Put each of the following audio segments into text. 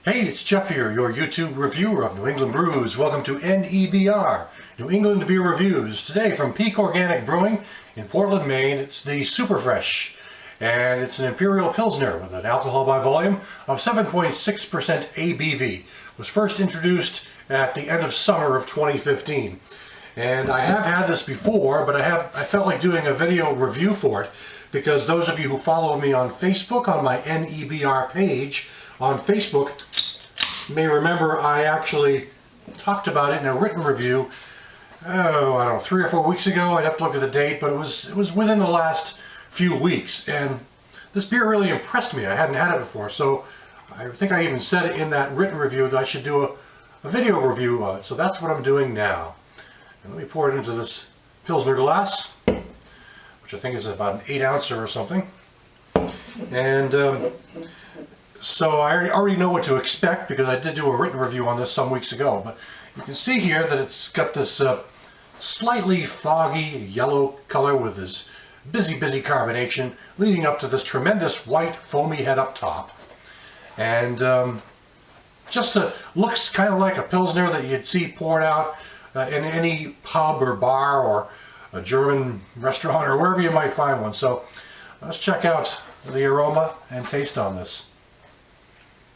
Hey, it's Jeff here, your YouTube reviewer of New England brews. Welcome to NEBR, New England Beer Reviews. Today from Peak Organic Brewing in Portland, Maine, it's the Super Fresh. And it's an Imperial Pilsner with an alcohol by volume of 7.6% ABV. It was first introduced at the end of summer of 2015. And I have had this before, but I felt like doing a video review for it because those of you who follow me on Facebook, on my NEBR page on Facebook, may remember I actually talked about it in a written review, I don't know, 3 or 4 weeks ago. I'd have to look at the date, but it was within the last few weeks, and this beer really impressed me. I hadn't had it before, so I think I even said it in that written review that I should do a video review of it, so that's what I'm doing now. And let me pour it into this Pilsner glass, which I think is about an 8-ouncer or something. And so I already know what to expect because I did do a written review on this some weeks ago. But you can see here that it's got this slightly foggy yellow color with this busy carbonation leading up to this tremendous white foamy head up top. And just looks kind of like a Pilsner that you'd see poured out in any pub or bar or a German restaurant or wherever you might find one. So let's check out the aroma and taste on this.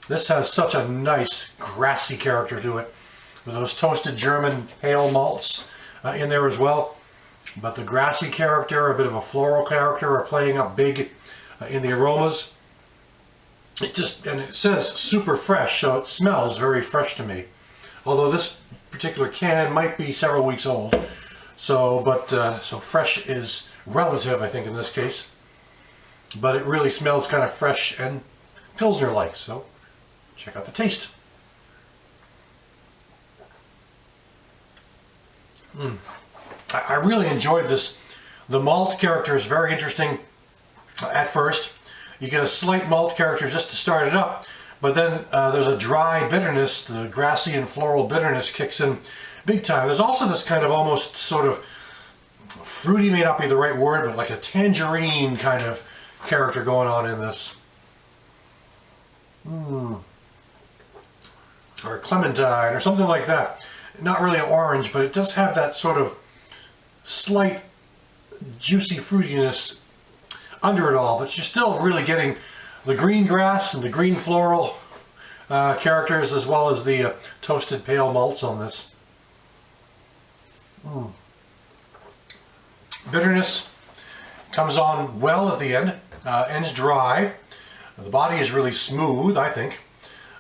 This has such a nice grassy character to it, with those toasted German pale malts in there as well. But the grassy character, a bit of a floral character, are playing up big in the aromas. And it says super fresh, so it smells very fresh to me. Although this particular can might be several weeks old, so fresh is relative, I think, in this case. But it really smells kind of fresh and Pilsner-like. So check out the taste. I really enjoyed this. The malt character is very interesting at first. You get a slight malt character just to start it up, but then there's a dry bitterness. The grassy and floral bitterness kicks in big time. There's also this kind of almost sort of fruity, may not be the right word, but like a tangerine kind of character going on in this. Or a clementine or something like that. Not really an orange, but it does have that sort of slight juicy fruitiness under it all, but you're still really getting the green grass and the green floral characters, as well as the toasted pale malts on this. Bitterness comes on well at the end, ends dry. The body is really smooth, I think.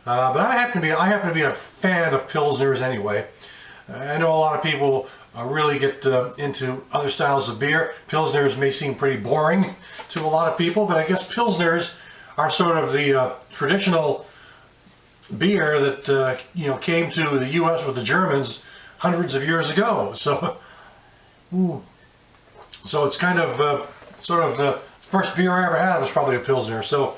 But I happen to be a fan of Pilsners anyway. I know a lot of people really get into other styles of beer. Pilsners may seem pretty boring to a lot of people, but I guess Pilsners are sort of the traditional beer that came to the U.S. with the Germans hundreds of years ago. So it's kind of sort of the first beer I ever had was probably a Pilsner. So,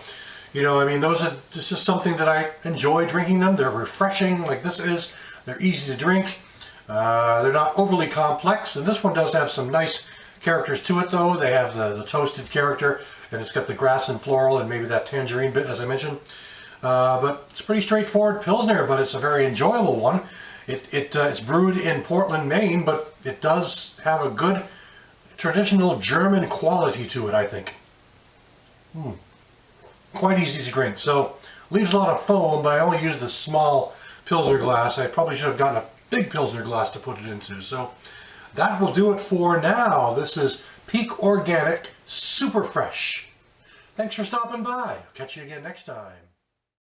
I mean, it's just something that I enjoy drinking them. They're refreshing, like this is. They're easy to drink. They're not overly complex, and this one does have some nice characters to it, though. They have the toasted character, and it's got the grass and floral and maybe that tangerine bit, as I mentioned. But it's a pretty straightforward Pilsner, but it's a very enjoyable one. It's brewed in Portland, Maine, but it does have a good traditional German quality to it, I think. Quite easy to drink. So leaves a lot of foam, but I only used this small Pilsner glass. I probably should have gotten a big Pilsner glass to put it into. So that will do it for now. This is Peak Organic Super Fresh. Thanks for stopping by. I'll catch you again next time.